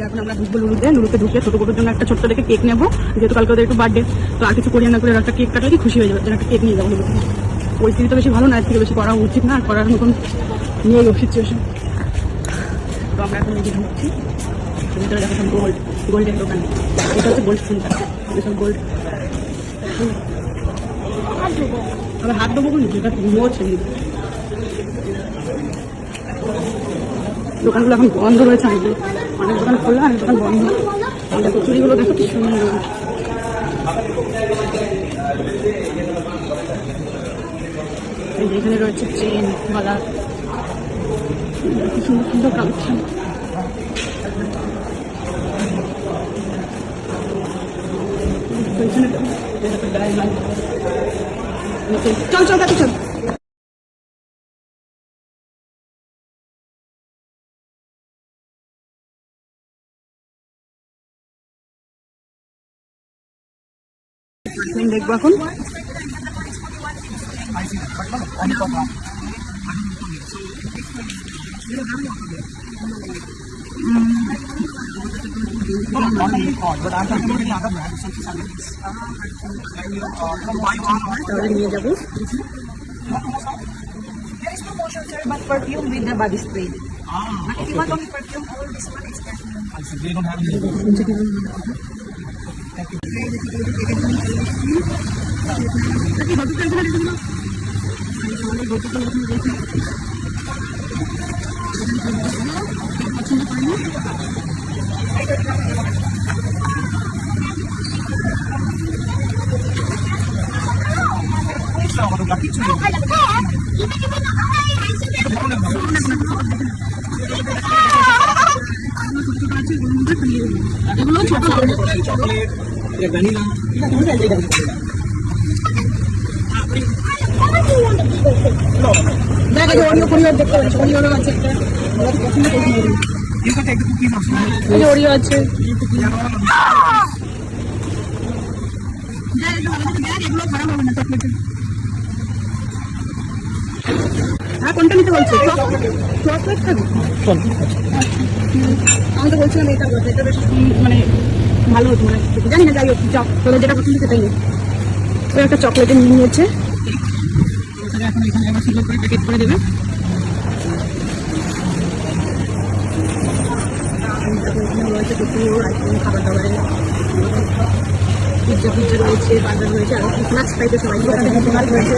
এখন আমরা ঢুকবো লুলুতে ঢুকে ছোট ছোটোর জন্য একটা ছোট্ট দেখে কেক নেবো, যেহেতু কালকে ওদের একটু বার্থডে, তো আর কিছু করিয়ে না করে একটা কেক কাটালে খুশি হয়ে যাবে, যেন একটা কেক নিয়ে যাবো লুলুতে। পরিস্থিতি তো বেশি ভালো না, এর থেকে বেশি করা উচিত না, করার মতন নিয়ে যাবো সিচুয়েশন। তো আমরা এখন নিজে ঢুকছি, ভিতরে দেখো সব গোল্ডের দোকান, এটা হচ্ছে গোল্ড সেন্টার, সব গোল্ড। আবার হাত দেবো বলি, যেটা ঘুমোচ্ছে দোকানগুলো এখন বন্ধ রয়েছে, অনেক দোকান খোলা, অনেক দোকান বন্ধ। দেখো চুড়িগুলো দেখো কি সুন্দর, এখানে রয়েছে চেন মালা, কি সুন্দর সুন্দর কালেকশন। চল চল কাছে চল। দেখবো এখন নিয়ে যাবো perfume with the body spray. But if you want only perfume, all this one is perfume. They don't have any. কোনটা নিতে বলছি? চকলেট খাবি? আমি তো বলছিলাম এটা বেশ মানে ভালো হতো, মানে জানি না, যাই হোক তোদের যেটা পছন্দ সেটাই নেই। ওই একটা চকলেটে নিয়ে নিয়েছে, এখন এখানে আবার সুন্দর করে প্যাকেট করে দেবে। রয়েছে প্রচুর আইটেম, খাবার দাবারের পিৎজা রয়েছে, বার্গার রয়েছে, আর স্ন্যাক্স টাইপের সবাই রয়েছে।